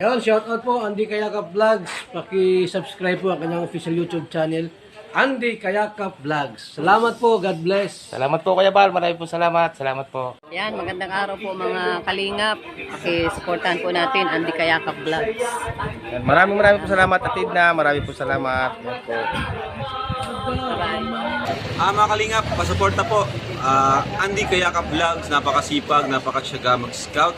Ayun, shoutout po Andy Kayakap Vlogs. Paki-subscribe po ang kanyang official YouTube channel, Andy Kayakap Vlogs. Salamat po, God bless. Salamat po Kuya Bal, maraming po salamat. Salamat po. Yan, magandang araw po mga kalingap. Paki-supportahan po natin Andy Kayakap Vlogs. Yan, maraming po salamat Atid na, maraming po salamat. Yan po. Mga kalingap, pasuporta po. Andy Kayakap Vlogs, napakasipag, napakasyaga mag-scout.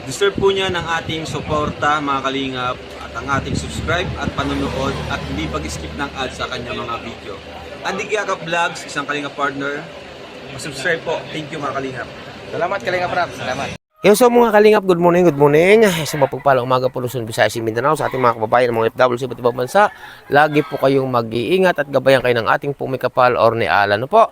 Deserve po niya ng ating suporta mga kalingap at ang ating subscribe at panonood at hindi pag-skip ng ads sa kanya mga video. Andy Kayakap Vlogs, isang kalingap partner. Subscribe po. Thank you mga kalingap. Salamat Kalingap Rap, salamat. Yo, so mga kalingap, good morning. Sa mapagpalang umaga po Luzon, Visayas, Mindanao, sa ating mga kababayan ng mga FW sa iba't ibang bansa, lagi po kayong mag-iingat at gabayan kayo ng ating pumikapal or ni Alan po.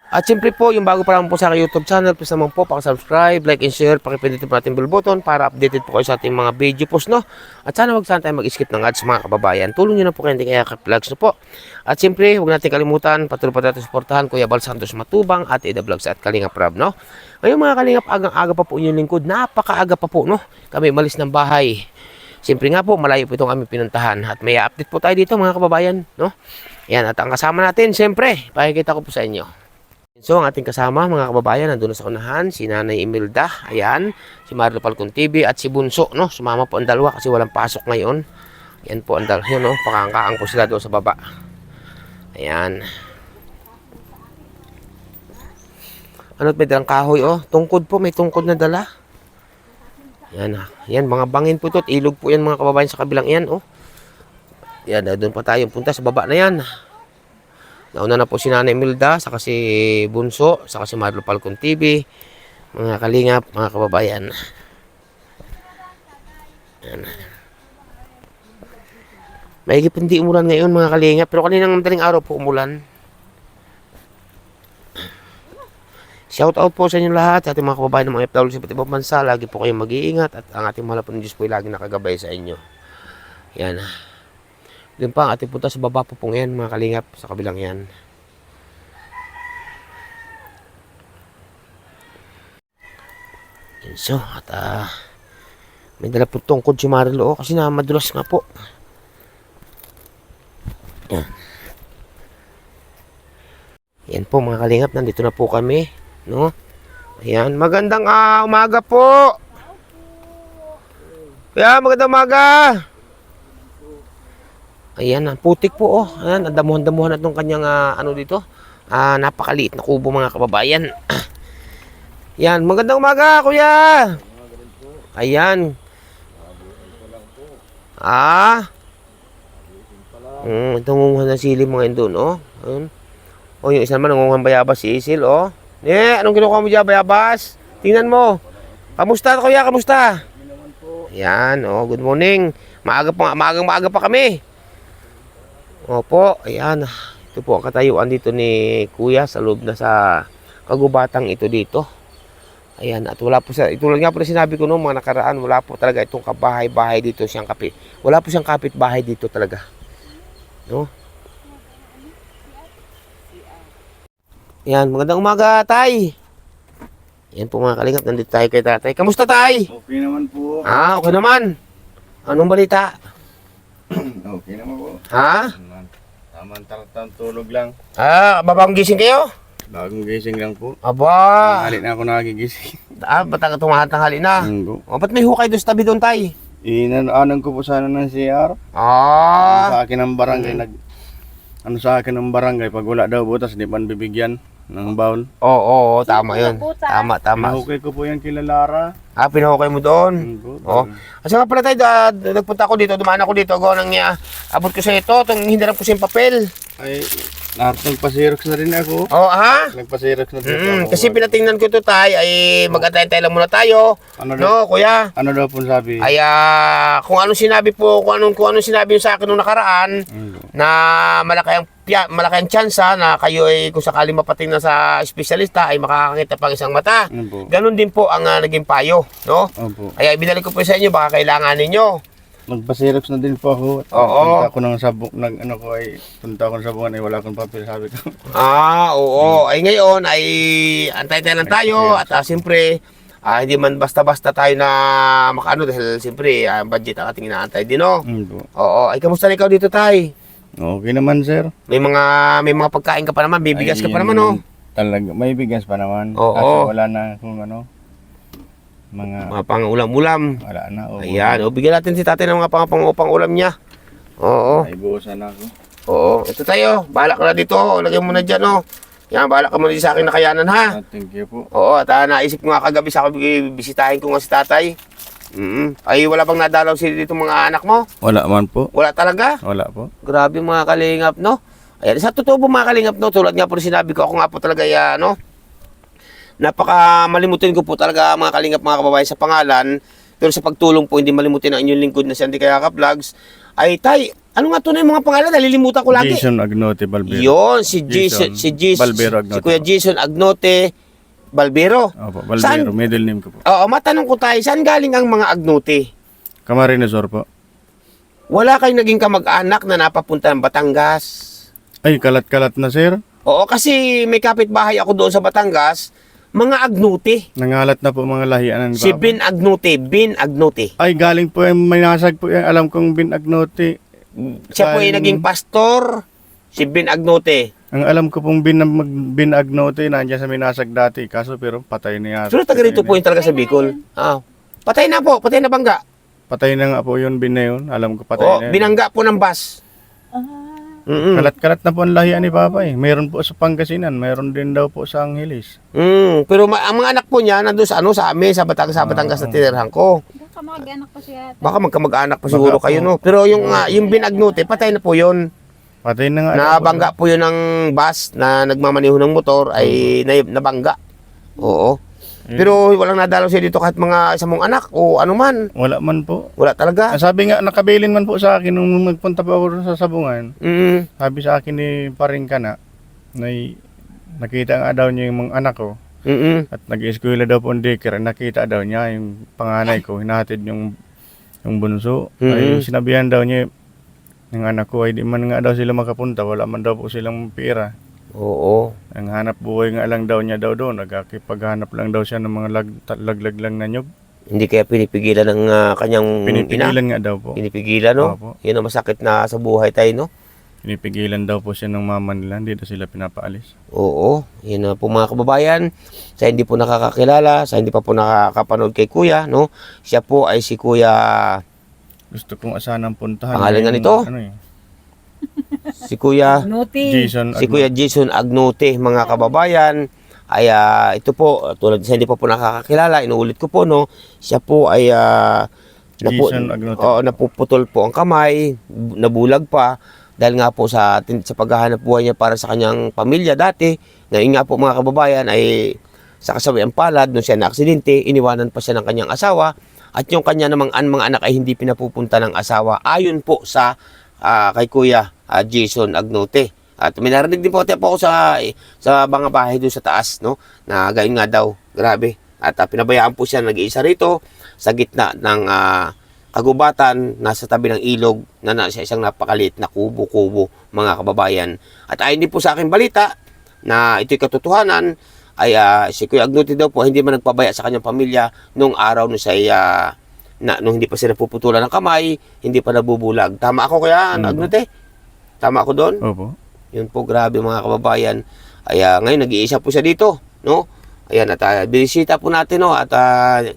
At siyempre po, yung bago pa lang po sa aking YouTube channel, please naman po, pakisubscribe, like and share, pakipindutin po natin bell button para updated po kayo sa ating mga video post, no? At sana wag sana tayo mag-skip ng ads mga kababayan. Tulong nyo na po kayo hindi kaya ka-vlogs na po. At siyempre, huwag natin kalimutan, patuloy pa natin suportahan Kuya Bal Santos Matubang at Ida Vlogs at Kalingap Rab, no? Ngayon mga kalingap, agang-aga pa po inyong lingkod, napakaaga pa po, no? Kami malis ng bahay. Siyempre nga po, malayo po itong aming pinuntahan at may update po tayo dito mga kababayan, no? Yan, at ang kasama natin, siyempre, pakikita ko po sa inyo. So, ang ating kasama, mga kababayan, nandun sa unahan, si Nanay Imelda, ayan, si Marlo Falcon TV, at si Bunso, no? Sumama po ang dalawa kasi walang pasok ngayon. Yan po ang dalawa, yun, no? Pakangkaang po sila doon sa baba. Ayan. Ano't may dalang kahoy, oh. Tungkod po, may tungkod na dala. Yan, yan, mga bangin po ito. Ilog po yan, mga kababayan, sa kabilang yan, oh. Yan, doon pa tayo punta sa baba na yan. Nauna na po si Nanay Imelda, saka si Bunso, saka si Marlo Falcon TV, mga kalingap, mga kababayan. Yan. Mahigit hindi umulan ngayon mga kalingap, pero kaninang madaling araw po umulan. Shout out po sa inyo lahat, sa ating mga kababayan ng mga FW sa iba't ibang bansa. Lagi po kayong mag-iingat at ang ating mahal po ng Diyos po ay lagi nakagabay sa inyo. Yan. Doon pa ang ating punta sa baba po pong yan, mga kalingap, sa kabilang yan. Yan so, at may dala po tungkod si Marilo, kasi na madulas nga po. Yan. Yan po mga kalingap, nandito na po kami, no? Ayan, magandang umaga po. Kaya magandang umaga. Ayan, putik po, oh. Ayan, damuhan-damuhan na itong kanyang, ano dito. Napakaliit na kubo, mga kababayan. Yan, magandang umaga, kuya. Ayan. Tungungan na sili mga yun doon, oh. Ayan. Oh, yung isa naman, nangunguhan bayabas si Isil, oh. Anong kinukuha mo dyan, bayabas? Tingnan mo. Kamusta, kuya, kamusta? Ayan, oh, good morning. Maaga pa kami. Opo, ayan. Ito po ang katayuan dito ni Kuya sa loob na sa kagubatang ito dito. Ayan, at wala po siya, itulad nga po na sinabi ko noong mga nakaraan, wala po talaga itong kabahay-bahay dito siyang kapit. Wala po siyang kapit-bahay dito talaga. No? Ayan, magandang umaga, Tay. Ayan po mga kalingap, nandito tayo kay Tatay. Kamusta, Tay? Okay naman po. Okay naman. Anong balita? Okay naman po. Ha? Tamang tulog lang. Babang gising kayo? Bagong gising lang po. Aba. Tanghali na ako nagigising. Ba't tumatanghali na? Hindi. Ba't may hukay doon sa tabi doon, Tay? Inanaanan ko po sana ng CR. Sa akin ng barangay, ano sa akin ng barangay, pag wala daw butas, di man bibigyan ng bowl. Oo, tama yun. Tama. Pinahukay ko po yan kila Lara. Pinahukay mo doon? Oo. Kasi nga pala tayo, nagpunta ako dito, dumaan ako dito, abot ko sa ito, hindarap ko sa yung papel. Ay, nagpasirox na rin ako. Oo, ha? Nagpasirox na rin ako. Kasi pinatingnan ko ito, Tay, ay mag-antay lang muna tayo. Ano No, kuya? Ano daw po sabi? Ay, kung anong sinabi niyo sa akin nung nakaraan, na malaki ang tsansa na kayo ay kung sakali mapatingnan sa espesyalista ay makakakita pang isang mata. Ganon din po ang naging payo, no? Opo. Ay ibinalik ko po sa inyo, baka kailangan ninyo. Nagpa-Xerox na din po ako. Oo. Punta ko ng sabong, punta ko ng sabungan ay wala akong papel, sabi ko. Oo. Ay ngayon ay antay-antay lang tayo at siyempre Hindi man basta-basta tayo na makaano dahil siyempre budget ang ating inaantay din, no? Po. Oo. Ay, kamusta na ikaw dito, tay? Okay naman, sir. May mga pagkain ka pa naman, bibigas ka pa naman, no? Talaga, may bigas pa naman. Oo. Kaso wala na kung ano, Mga pang-ulam-ulam. wala na. Oo. Ayan, bigyan natin si tatay ng mga pang-ulam niya. Oo. Ay, buusan ako. Oo. Ito tayo, bahala ka na dito. Lagyan mo na dyan, no? Yan, bahala ka muna din sa akin na kayanan, ha? Thank you po. Oo, at naisip ko nga kagabi sa bisitahin ko nga si tatay. Ay, wala bang nadalaw sila dito mga anak mo? Wala man po. Wala talaga? Wala po. Grabe mga kalingap, no? Ayan, sa totoo po mga kalingap, no? Tulad nga po rin sinabi ko, ako nga po talaga, no? Napaka malimutin ko po talaga mga kalingap, mga kababayan sa pangalan. Pero sa pagtulong po, hindi malimutin ang inyong lingkod na si Andy Kayaka Vlogs. Ay, tay, ano nga tunay mga pangalan? Nalilimutan ko lagi. Jason Agnote Balbero. Yun, si Jason, Balbero Agnote. si Kuya Jason Agnote Balbero. Opo, Balbero. Middle name ko po. Oo, matanong ko tayo, saan galing ang mga Agnote? Camarines po. Wala kayong naging kamag-anak na napapunta ng Batangas? Ay, kalat-kalat na, sir. Oo, kasi may kapitbahay ako doon sa Batangas, mga Agnote. Nangalat na po mga lahianan ni Si Papa. Bin Agnote. Ay, galing po yung may nasag po yung alam kong Bin Agnote. Siya po ay naging pastor, si Bin Agnote. Ang alam ko pong Bin Agnote, nandiyan sa Minasag dati. Kaso pero patay na yata. So taga rito po yung talaga sa Bicol. Patay na po, patay na bangga. Patay na nga po yun, Bin na yun. Alam ko patay Oo, na yun. binangga po ng bus. Kalat-kalat na po ang lahian ni Papa eh. Meron po sa Pangasinan, meron din daw po sa Angeles. Pero ang mga anak po niya nandun sa sa amin, sa Batangas na tinirhan ko. Baka mag-anak pa siya. Baka magkamag-anak pa siguro Baka kayo, po. no? Pero yung Bin Agnote, patay na po yun. Patay na nga. Nabangga po yun ng bus na nagmamaneho ng motor ay nabangga. Oo. Pero walang nadalaw siya dito kahit mga isa mong anak o ano man. Wala man po. Wala talaga. Sabi nga, nakabilin man po sa akin nung magpunta po ako sa Sabungan. Sabi sa akin ni Paringkana na nakita nga daw niya yung mga anak ko. At nag-eskwela daw po ang daycare. Nakita daw niya yung panganay ko, hinahatid yung bunso. Ay sinabihan daw niya yung anak ko ay di man nga daw sila makapunta. Wala man daw po silang pera. Oo. Ang hanap buhay nga lang daw niya daw doon. Nagkakipaghanap lang daw siya ng mga laglag lang na nyug. Hindi kaya pinipigilan ng kanyang ina? Pinipigilan nga daw po. Pinipigilan, no? Opo. Yun ang masakit na sa buhay tayo, no? Pinipigilan daw po siya ng mama nila. Hindi daw sila pinapaalis. Oo. Yun na po mga kababayan. Sa hindi po nakakakilala, sa hindi pa po nakakapanood kay Kuya, no? Siya po ay si Kuya... Gusto kong asanang puntahan. Pangalan nga yung, nito? Si Kuya... Jason. Si Kuya Jason Agnote, mga kababayan, ay ito po, tulad sa hindi pa po nakakakilala, inuulit ko po, no, siya po ay Jason Agnote. napuputol po ang kamay, nabulag pa, dahil nga po sa paghahanap buhay niya para sa kanyang pamilya dati, ngayon nga po mga kababayan ay sa kasawiang palad, nung siya na-aksidente, iniwanan pa siya ng kanyang asawa, at yung kanya namang mga anak ay hindi pinapupunta ng asawa, ayon po sa kay Kuya Jason Agnote. At may narinig din po ako sa mga bahay doon sa taas, no? Na gayon nga daw, grabe. At pinabayaan po siya nag-iisa rito sa gitna ng kagubatan, nasa tabi ng ilog na nasa isang napakaliit na kubo-kubo, mga kababayan. At ayon din po sa aking balita na ito'y katotohanan, ay si Kuya Agnote daw po hindi man nagpabaya sa kanyang pamilya nung araw na siya nung hindi pa sila puputulan ng kamay, hindi pa nabubulag. Tama ako Kuya Agnote? Tama ako doon? Opo. Yun po, grabe mga kababayan. Ay ngayon nag-iisa po siya dito, no? Ayan, at binisita po natin, no? At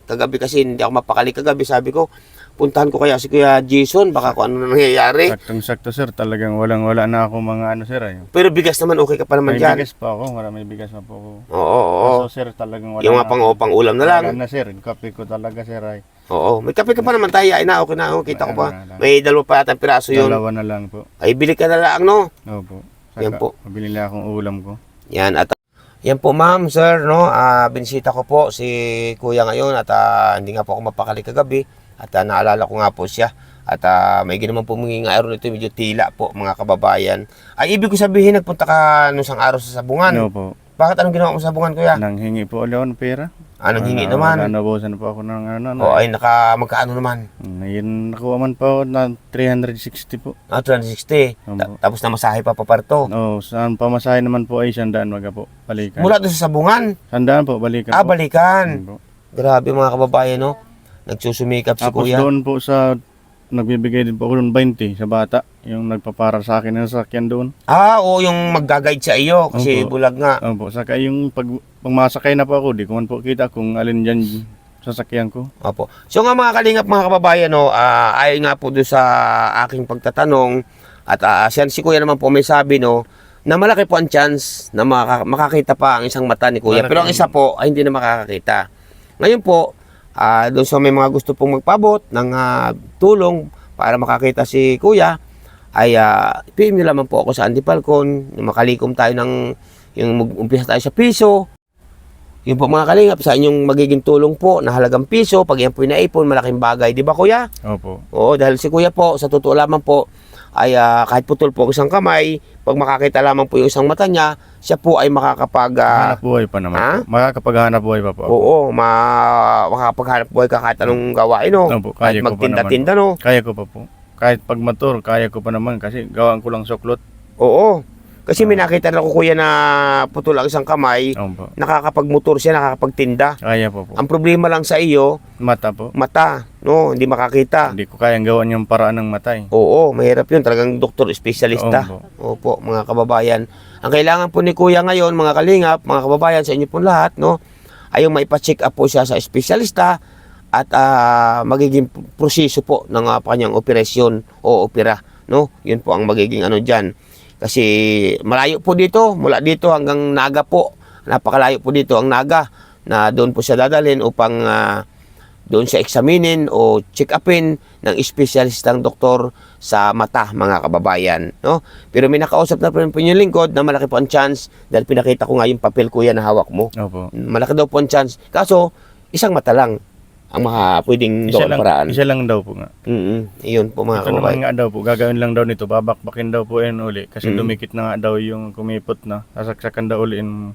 kagabi kasi hindi ako mapakali kagabi, sabi ko, puntahan ko kaya si Kuya Jason, baka kung ano nangyayari. Saktong-sakto sir, talagang walang-wala na ako mga sir. Pero bigas naman, okay ka pa naman May dyan. bigas pa ako, may bigas pa po ako. Oo. So sir, talagang wala Yung mga pang ulam na lang. Wala na sir, kape ko talaga sir ay. Oo, may kape ka pa naman tayo, ay na, okay na, kita ko pa. Wala. May dalawa pa yata piraso yun. Dalawa na lang po. Ay, bili ka na lang, no? Opo. Yan po. Mabili na akong ulam ko. Yan, at yan po ma'am, sir, no? Binisita ko po si Kuya ngayon at hindi nga po ako mapakali kagabi at naalala ko nga po siya. At may ginaman po mga araw nito, medyo tila po mga kababayan. Ay, ibig ko sabihin, nagpunta ka nung isang araw sa Sabungan. No po. Bakit anong ginawa mo sa Sabungan, Kuya? Nang hingi po ulit ako ng pera. Anong hingi naman? Nabawasan po ako ng O ay, magkaano naman? Ngayon, nakuha man po ako ng 360 po. 260. Tapos na masahe pa paparto. Oo, saan pamasahe naman po ay 100 maga po. Balikan. Mula doon sa Sabungan? 100 po, balikan po. Balikan. Po. Grabe mga kababayan, no? Nagsusumikap si Tapos kuya. doon po sa, nagbibigay din po ako ng 20 sa bata. Yung nagpapara sa akin ng sasakyan doon. Oo, yung magga-guide sa iyo kasi Opo. bulag nga. Opo, saka yung pag masakay na po ako, di ko man po kita kung alin dyan sasakyan ko. Opo. So nga mga kalingap, mga kababayan, no, ayon nga po doon sa aking pagtatanong at siya si kuya naman po may sabi, no, na malaki po ang chance na makakita pa ang isang mata ni kuya. Malaki. Pero ang isa po ay hindi na makakakita. Ngayon po, doon sa may mga gusto pong magpabot ng tulong para makakita si kuya, ay PM nyo lamang po ako sa Andy Falcon, makalikom tayo ng, yung umpisa tayo sa piso. Yung po mga kalingap, sa inyong magiging tulong po na halagang piso, pag yan po naipon, malaking bagay. Di ba kuya? Opo. Oo, dahil si kuya po, sa totoo lamang po, ay kahit putol po ang isang kamay, pag makakita lamang po yung isang mata niya, siya po ay makakapag... Hanap buhay pa naman ha? po. Makakapaghanap buhay pa po ako. oo, makakapaghanap buhay ka kahit anong gawain, no? Opo, Kahit kaya ko pa magtinda-tinda, no? Kaya ko pa po. Kahit pag motor, kaya ko pa naman kasi gawaan ko lang suklot. Oo. Kasi may nakita na ko kuya na putol ang isang kamay, Opo. nakakapagmotor siya, nakakapagtinda. Kaya po po. Ang problema lang sa iyo, Mata po. mata, no? Hindi makakita. Hindi ko kayang gawan yung paraan ng matay. Oo, mahirap yun. Talagang doktor, espesyalista. Opo, mga kababayan. Ang kailangan po ni kuya ngayon, mga kalingap, mga kababayan, sa inyo po lahat, no? Ay yung maipa-check up po siya sa espesyalista at magiging proseso po ng kanyang operasyon o opera, no? Yun po ang magiging ano dyan. Kasi malayo po dito, mula dito hanggang Naga po. Napakalayo po dito ang Naga na doon po siya dadalhin upang doon siya examinin o check upin ng espesyalistang doktor sa mata, mga kababayan, no? Pero may nakausap na po yung lingkod na malaki po ang chance dahil pinakita ko nga yung papel kuya na hawak mo. Opo. Malaki daw po ang chance. Kaso, isang mata lang ang pwedeng doon paraan. Isa lang daw po nga. Iyon po mga Ito naman kababayan. nga daw po, gagawin lang daw nito, babakbakin daw po yan uli. Kasi Mm. dumikit na nga daw yung kumipot na. Sasaksakan daw uli in,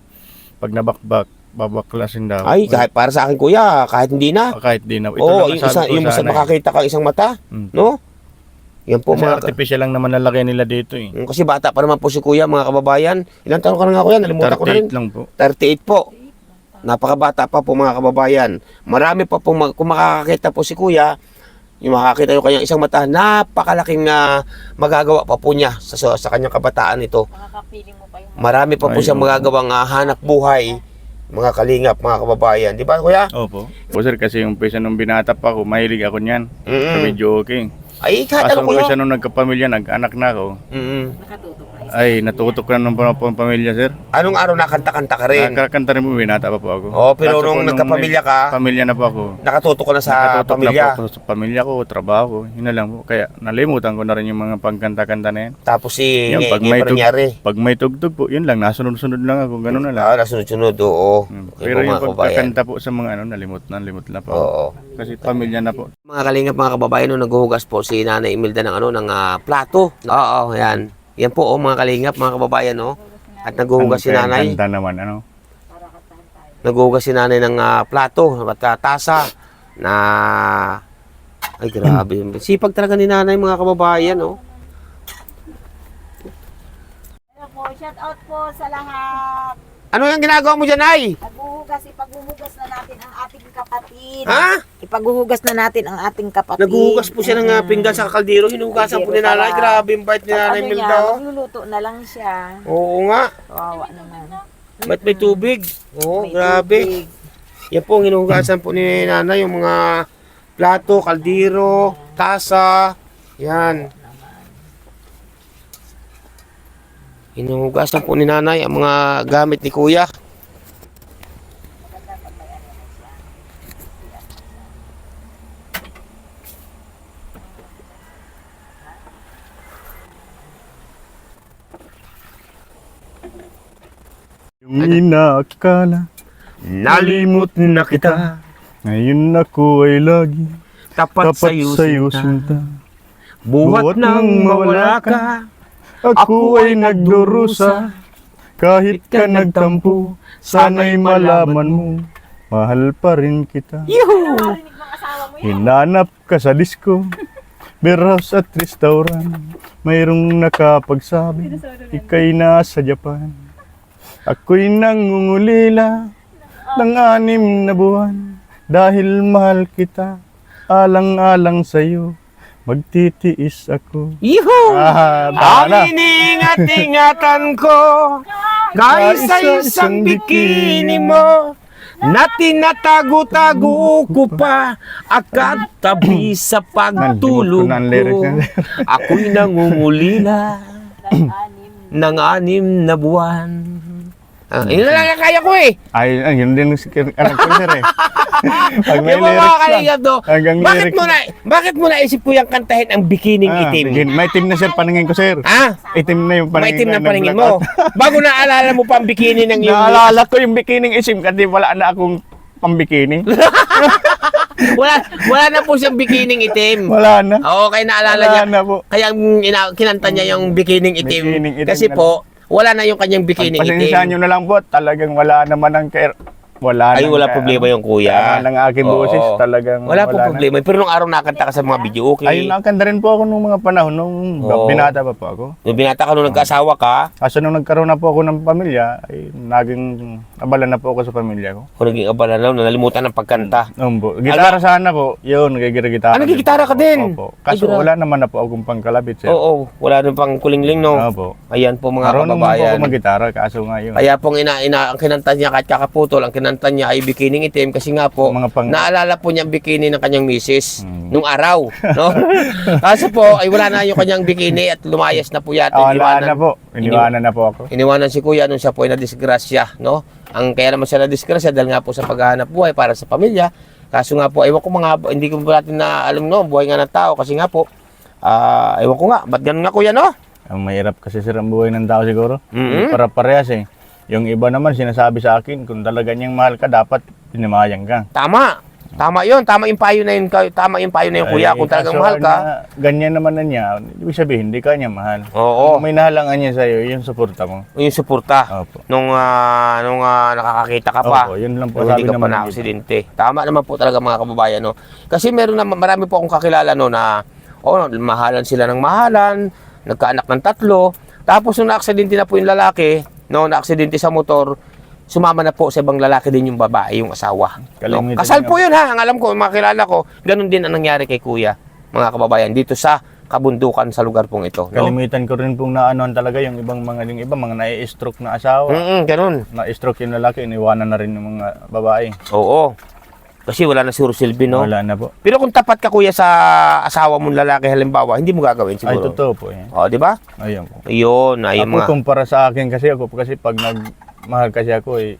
pag nabakbak, babaklasin daw. Ay, kahit para sa akin kuya, kahit hindi na. Kahit di na. Ito Oo, lang ang sabi ko yung sana eh. makakita ka isang mata, Mm. no? Yan po Kasi mga artificial lang naman lalaki nila dito eh. kasi bata pa naman po si kuya, mga kababayan. Ilang taon ka na nga kuya? Nalimutan ko na rin. 38 lang po. 38 po. Napakabata pa po mga kababayan. Marami pa po, kung makakakita po si kuya, yung makakita yung kanyang isang mata, napakalaking magagawa pa po niya sa kanyang kabataan ito. Marami pa po Ay, siyang oo. magagawang hanap buhay, mga kalingap, mga kababayan. Di ba kuya? Opo. Po sir, kasi yung pesa nung binata pa ako, mahilig ako niyan. So, medyo okay. Ay, kahit Kaso ano ang kuya. pesa nung nagkapamilya, nag-anak na ako, ay natutok na ng pamilya sir. Anong araw nakanta-kanta ka rin? Nakakanta rin po, binata pa po ako. Oh, pero Kaso nung po, nagkapamilya ka, pamilya na po ako. nakatutok ka na sa Nakatutok pamilya. na po ako sa pamilya ko, trabaho ko, yun na lang po. Kaya nalimutan ko na rin yung mga pagkanta-kanta na yan. Tapos si Yan, Ngenge pa nangyari. pag may tugtog po, yun lang, nasunod-sunod lang ako, gano'n na lang. Nasunod-sunod, oo. Pero Yung yung mga kababayan. pagkakanta po sa mga limot na po. Oo. Kasi pamilya na po. Mga kalingap, mga kababayan, nung naghuhugas po si Nanay Imelda ng ng plato. Oo, yan. Yan po, mga kalingap, mga kababayan, no? At naghuhugas si Nanay. Kanta naman, ano? Naghuhugas si Nanay ng plato at tasa na ay grabe. Sipag talaga ni Nanay, mga kababayan, no? Hello po, shout out po sa lahat. Ano yung ginagawa mo dyan, Nay? Ipaghuhugas na natin ang ating kapatid. Ha? Ipaghuhugas na natin ang ating kapatid. Naghuhugas po siya ng pinggan sa kaldero. Hinuhugasan po ni Nanay. Grabe yung bait ni Nanay Imelda, oh. Magluluto na lang siya. Oo nga. Kawawa naman. May tubig. Oo, May grabe. tubig. Yan po, hinuhugasan po ni Nanay yung mga plato, kaldero, tasa. Yan. Hinuhugasan po ni Nanay ang mga gamit ni Kuya. Yung inaakala, Nalimot na kita, ngayon ako ay lagi tapat tapat sa'yo sa'yo sinta. sinta. Buhat nang mawala ka, Ako ay nagdurusa, kahit ka nagtampo, sana'y malaman mo, mahal pa rin kita. Hinanap ka sa disco, beer house at restaurant, mayroong nakapagsabi, ika'y nasa Japan. Ako'y nangungulila ng 6 na buwan, Dahil mahal kita, alang-alang sa'yo, magtitiis ako. Yuhu! Tama na. Ang iningat-ingatan ko kahit sa isang bikini mo na tinatago-tago ko pa akad tabi sa pagtulog Nandibot ko na ang lyrics ko. na. Ako'y nangungulila ng 6 na buwan. Yun na lang ang kaya ko eh. Ay, yun din anak ko sir eh. Pag may Yung mga lyrics kalingap lang. do, Hanggang lyrics lang. bakit mo naisip ko yung kantahin ang bikining itim? May itim na sir paningin ko sir. Ha? Itim na yung paningin. Maitim na ko, paningin nag-blackout. mo. Bago naalala mo pa ang bikini ng iyong... Naalala ko yung bikining isim kasi wala na akong pambikini. wala na po siyang bikining itim. Wala na. Oo, kaya naalala Wala niya. na po. Kaya kinanta niya yung bikining itim. Bikining itim Kasi na- po, wala na yung kanyang bikining Pasensyahan itim. nyo na lang po. Talagang wala naman ang wala Ay, nang wala problema yung kuya. ng aking Oo. boses. Talagang Wala po na. problema. Pero nung araw nakanta ka sa mga video, okay. Ayun, nakakanda rin po ako nung mga panahon nung Oo. binata pa po ako. Nung binata ka, nung nagkaasawa ka, Kaso nung nagkaroon na po ako ng pamilya, ay naging abala na po ako sa pamilya ko. kung naging abala na, nalimutan ng pagkanta. Umbo. Gitara sana po. Yun, nagigitara. Ah, nagigitara ka din? Opo. Kaso Ay, grabe. wala naman na po akong pangkalabit, sir. Oo, wala nang pang kulingling, no? Opo. Ayan po mga Marunong po ako kababayan. mag-gitara, kaso nga yun. Kaya pong ang kinanta niya kahit kakaputol, ang kinanta niya ay bikining itim kasi nga po, Mga naalala po niya ang bikini ng kanyang misis nung araw, no? Kaso po, ay wala na yung kanyang bikini at lumayas na po yata. Wala na po. Iniwanan na po ako. Iniwanan si kuya nung siya po ay nadisgrasya, no? Ang kaya naman siya nadisgrasya dahil nga po sa paghahanap buhay para sa pamilya. Kaso nga po, ewan ko hindi ko ba natin na alam, no? Buhay nga ng tao kasi nga po, ewan ko nga, ba't ganun nga kuya, no? Ang mahirap kasi sir ang buhay ng tao siguro. Mhm. Para parehas eh. Yung iba naman sinasabi sa akin, kung talaga niyang mahal ka, dapat pinamayang ka. Tama. Tama yun. Tama yung payo na yun, tama yung payo na yun, kuya. Kung talagang kaso mahal ka, ganyan naman na niya, ibig sabihin, hindi ka niya mahal. oo. Kung may nahalangan niya sa'yo, yung suporta mo. Yung suporta. Opo. Nung nakakakita ka pa. Opo, yun lang po Nung sabi hindi ka pa naman na dito. aksidente. Tama naman po talaga mga kababayan, no? Kasi marami po akong kakilala, no, na mahalan sila ng mahalan, nagkaanak ng 3, tapos nung na-aksidente na po yung lalaki, no, na-aksidente sa motor, sumama na po sa ibang lalaki din yung babae, yung asawa. No? Kalimitan Kasal nga. po yun ha, ang alam ko, yung mga kilala ko, ganun din ang nangyari kay kuya, mga kababayan, dito sa kabundukan sa lugar pong ito. No? Kalimitan ko rin pong naanoan talaga yung mga nai-stroke na asawa. Ganun. Na-stroke yung lalaki, iniwanan na rin yung mga babae. Oo. Kasi wala na si Silvi, no? Wala na po. Pero kung tapat ka kuya sa asawa mong lalaki halimbawa, hindi mo gagawin Ay, siguro. totoo po eh. Oh, di ba? Ayun po. Ayun, ayun Ako, mga. kumpara sa akin kasi pag nagmahal kasi ako eh,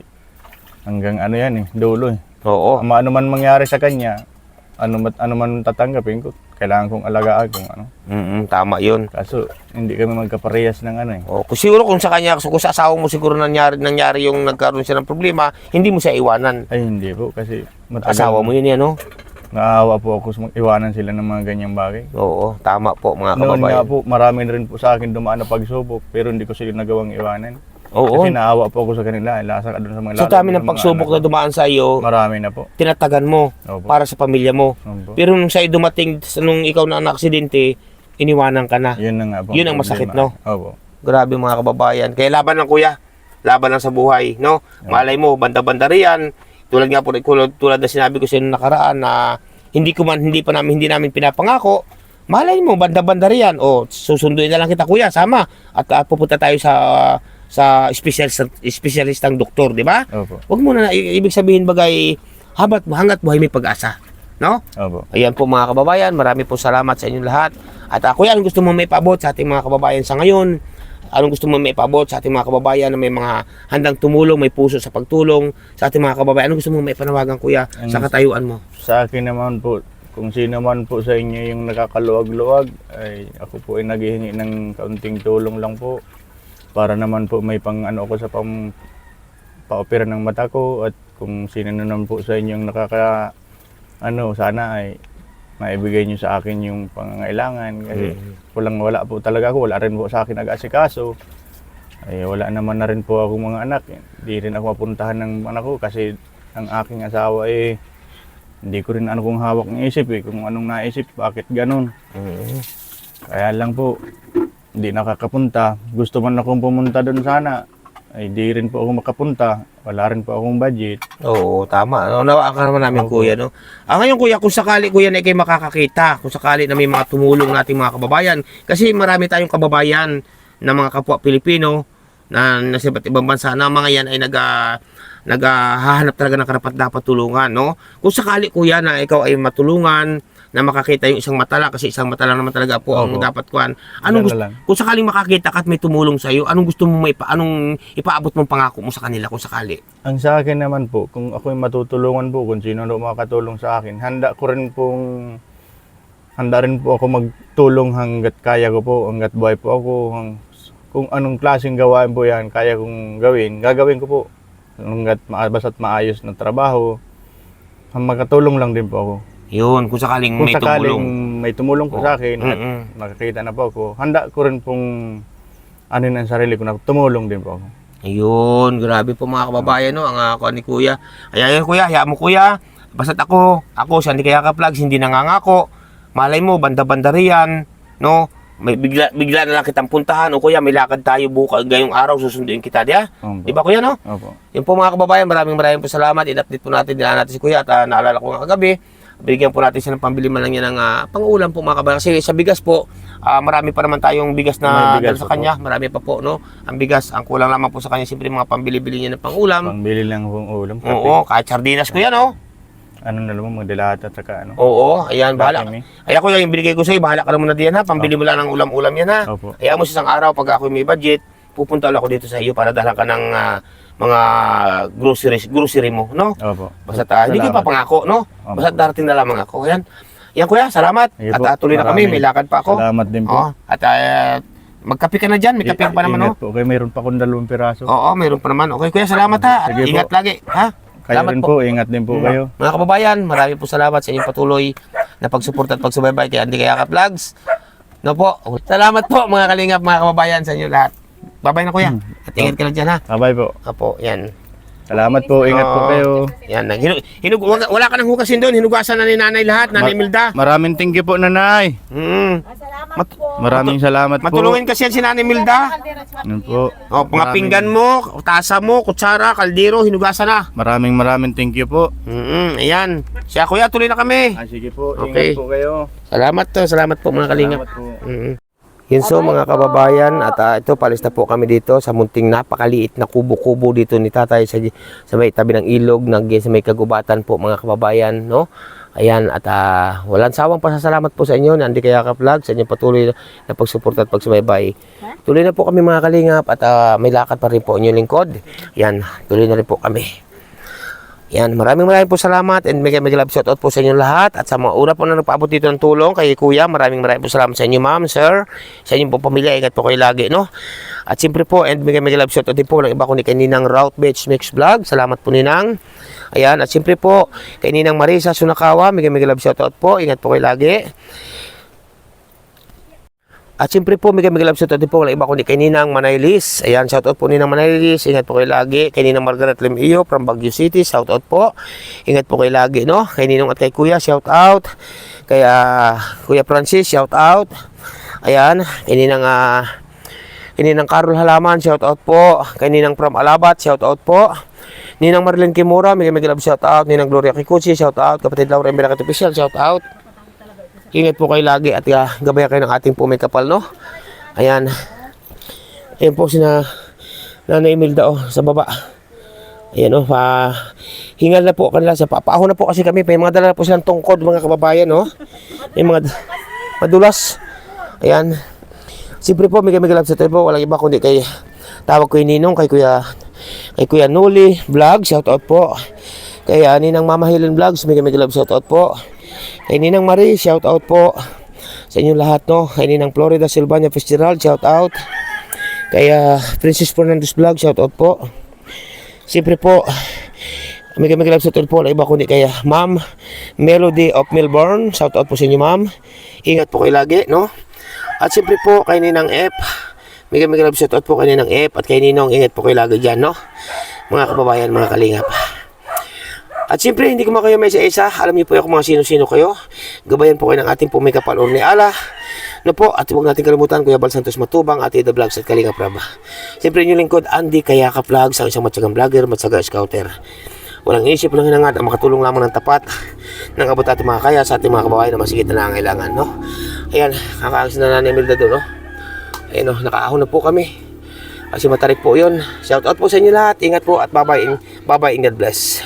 hanggang ano yan eh, dulo eh. Oo. Ano man mangyari sa kanya, ano man tatanggapin ko, kailangan kong alagaan kung ano. Tama 'yun. Kaso hindi kami magkaparehas ng ano eh. Oh, kung siguro kung sa kanya, kung sa asawa mo siguro nangyari yung nagkaroon siya ng problema, hindi mo siya iwanan. Ay hindi po kasi matagal. Asawa mo 'yun, no? Naawa po ako sa iwanan sila ng mga ganyang bagay. Oo, tama po mga Noon nga kababayan. po, marami na rin po sa akin dumaan na pagsubok pero hindi ko sila nagawang iwanan. Oo. Kasi naawa po ako sa kanila, lasa ka doon sa mga Sa dami ng pagsubok na dumaan sa iyo, Marami na po. tinatagan mo Opo. para sa pamilya mo. Opo. Pero nung sa'yo dumating, nung ikaw na aksidente, iniwanan ka na. Yun na nga po. Yun ang masakit, problema. no? Opo. Grabe mga kababayan. Kaya laban lang kuya. Laban lang sa buhay, no? Malay mo, banda-banda riyan. Tulad nga po, tulad na sinabi ko sa inyo nakaraan na hindi namin pinapangako. Malay mo, banda-banda riyan. O, susunduin na lang kita kuya, sama. At pupunta tayo sa espesyalistang doktor, di ba? Opo. Huwag mo na, ibig sabihin bagay, hanggat buhay may pag-asa. No? Opo. Ayan po mga kababayan, marami po salamat sa inyong lahat. At ako yan, gusto mo may paabot sa ating mga kababayan sa ngayon? Anong gusto mo may paabot sa ating mga kababayan na may mga handang tumulong, may puso sa pagtulong sa ating mga kababayan? Anong gusto mo may panawagan kuya sa katayuan mo? Sa akin naman po, kung sino man po sa inyo yung nakakaluwag-luwag, ay ako po ay naghihingi ng kaunting tulong lang po. Para naman po may pang-ano ko sa pa-opera ng mata ko. At kung sino naman po sa inyo yung sana ay maibigay nyo sa akin yung pangangailangan. Kasi wala po talaga ako, wala rin po sa akin nag-asikaso. Ay wala naman na rin po akong mga anak. Hindi rin ako mapuntahan ng anak ko kasi ang aking asawa eh hindi ko rin kung hawak ng isip eh, kung anong naisip, bakit ganun. Kaya lang po, hindi nakakapunta. Gusto man akong pumunta doon sana, ay di rin po ako makapunta. Wala rin po akong budget. Oo, tama. Nawaan ka naman namin, kuya, no? Ngayon, kuya, kung sakali, kuya, na kayo makakakita, kung sakali na may mga tumulong nating mga kababayan, kasi marami tayong kababayan na mga kapwa Pilipino na nasa iba't ibang bansa na mga yan ay naghahanap talaga ng karapat-dapat tulungan, no? Kung sakali, kuya, na ikaw ay matulungan, na makakita yung isang mata lang, kasi isang mata lang naman talaga po ang Opo. dapat kuhan. Anong gusto, lang. kung sakaling makakita ka at may tumulong sa iyo, anong gusto mo anong ipaabot mong pangako mo sa kanila kung sakali? Ang sa akin naman po, kung ako'y matutulungan po, kung sino na makakatulong sa akin, handa rin po ako magtulong hanggat kaya ko po, hanggat buhay po ako, kung anong klaseng gawain po yan, kaya kong gagawin ko po. Hanggat basta't maayos na trabaho, makatulong lang din po ako. Yun, kung sakaling Kung may sakaling tumulong. may tumulong po sa akin at Mm-mm. nakakita na po ako, handa ko rin pong ang sarili ko na tumulong din po ako. Ayun, grabe po mga kababayan, no? Ang ako ni kuya. Ayan, kuya, hayaan mo, kuya. Basta't ako siya, hindi kaya ka-vlogs, hindi nangangako. Malay mo, banda-banda riyan, no? May bigla na lang kitang puntahan. O kuya, may lakad tayo bukas, ngayong araw, susunduin kita, di ba? Opo. Di ba, kuya, no? Opo. Yun po mga kababayan, maraming po salamat. In-update po natin, dinaan natin si kuya at naalala ko nga kagabi. Bigyan po natin siya ng pambili man lang yan ng pang-ulam po mga kababayan. Kasi sa bigas po, marami pa naman tayong bigas na May bigas dala sa pa po. kanya. Marami pa po, no? Ang bigas, ang kulang lamang po sa kanya, siyempre mga pambili-bili niya ng pang-ulam. Pangbili lang pong ulam. Oo, kahit sardinas ko yan, oh. Ano na naman, magdilata at saka ano. Oo, ayan, bahala. Kami. Ay ako yung binigay ko sa'yo, bahala ka naman na diyan, ha? Pambili mo lang ng ulam-ulam yan, ha? Opo. Kaya mo sa isang araw, pag ako may budget, pupunta ako dito sa iyo para dalan ka ng mga grocery mo, no? Opo. Basta hindi ko Salamat. papangako, no? Opo. Basta darating na lamang ako. Yan. Yan kuya, salamat. Sige At po, tuloy na kami, maraming may lakad pa ako. Salamat din po. Oo. At magkape ka na dyan, may kape ka pa naman, no? Ingat po. Okay, mayroon pa akong 2 piraso. Oo, mayroon pa naman. Okay kuya, salamat ha. At Sige po. ingat lagi, ha? Kayo Salamat rin po. Ingat din po kayo. Mga kababayan, marami po salamat sa inyong patuloy na pagsuporta at pagsubaybay kay Andy Kayaka Vlogs. No po. Salamat po mga kalingap, mga kababayan sa inyo lahat. Babay na kuya. At ingat ka lang dyan, ha? Bye po. Apo, yan. Salamat po. Ingat po Oo. kayo. Yan. Wala ka nang hugasin doon. Hinugasan na ni nanay lahat, nanay Milda. Maraming thank you po, nanay. Salamat po. Maraming salamat po. Matulungin kasi yan si nanay Milda. Yan po. O, mga pinggan mo, tasa mo, kutsara, kaldero, hinugasan na. Maraming thank you po. Ayan. Siya kuya, tuloy na kami. Sige po. Okay. Ingat po kayo. Salamat po mga kalingap. Salamat po. Yun so mga kababayan at ito palis na po kami dito sa munting napakaliit na kubo-kubo dito ni tatay sa may tabi ng ilog sa may kagubatan po mga kababayan, no? Ayan at walang sawang pasasalamat po sa inyo na Andy Kayaka Vlog sa inyong patuloy na pagsuporta at pagsubaybay. Tuloy na po kami mga kalingap at may lakad pa rin po inyong lingkod. Yan, tuloy na rin po kami. Yan, maraming po salamat and may love shoutout po sa inyo lahat at sa mga una po na nagpaabot dito ng tulong kay kuya, maraming po salamat sa inyo ma'am, sir, sa inyong po pamilya, ingat po kayo lagi, no? At siyempre po, and may love shoutout din po ng iba ko ni kay Ninang Route Beach Mix Vlog, salamat po Ninang. Ayan, at siyempre po, kay Ninang Marisa Sunakawa, may love shoutout po, ingat po kayo lagi. At siyempre po, may love shoutout din po ng iba ko ni kay Ninang Manaylis. Ayan, shoutout po Ninang Manaylis. Ingat po kayo lagi. Kay Ninang Margaret Limio from Baguio City, shoutout po. Ingat po kayo lagi, no? Kay Ninong at kay Kuya, shoutout. Kay Kuya Francis, shoutout. Ayan, kay Ninang Carol Halaman, shoutout po. Kay Ninang from Alabat, shoutout po. Ninang Marilyn Kimura, may love shoutout. Ninang Gloria Kikuchi, shoutout. Kapatid Laura Embelacat Official, shoutout. Ingat po kayo lagi at gabayan kayo ng ating pumay kapal, no? Ayan. Ayan po sina Nanay Milda, sa baba. Ayan, no? Hingal na po kanila sa papaho na po kasi kami. May mga dala na po silang tungkod, mga kababayan, no? May mga madulas. Ayan. Siyempre po, may love sa tayo po. Walang iba kundi kay tawag ko yung Ninong, kay Kuya Nuli Vlog, shoutout po. Kay Ninang Mama Helen Vlogs, may love shoutout po. Kay Ninang Marie, shout out po sa inyo lahat, no? Kay Ninang Florida Silvania Fitzgerald, shout out. Kay Princess Fernandez Vlog, shout out po. Siyempre po, may love shout out po na iba kundi kay Ma'am Melody of Melbourne, shout out po sa inyo ma'am. Ingat po kayo lagi, no? At siyempre po kay Ninang F, may love shout out po kay Ninang F at kay Ninong, ingat po kayo lagi dyan, no? Mga kababayan, mga kalingap. At siyempre, hindi ko kayo may isa-isa. Alam niyo po ako mga sino-sino kayo. Gabayan po kayo ng ating pumikapal or ni Ala. No po, at huwag natin kalimutan Kuya Bal Santos Matubang, Ate The Vlogs at Kalinga Prab. Siyempre inyong lingkod, Andy Kayaka Vlogs, ang isang matyagang vlogger, matyaga scouter. Walang isip, walang hinangad, ang makatulong lamang ng tapat ng abot ating mga kaya sa ating mga kababayan na masigit na nangangailangan, no? Ayan, kakaangis na Nanay Imelda doon, no? Ayan, no, nakaahon na po kami. Kasi matarik po yun. Shout out po sa inyo lahat. Ingat po at bye-bye and God bless.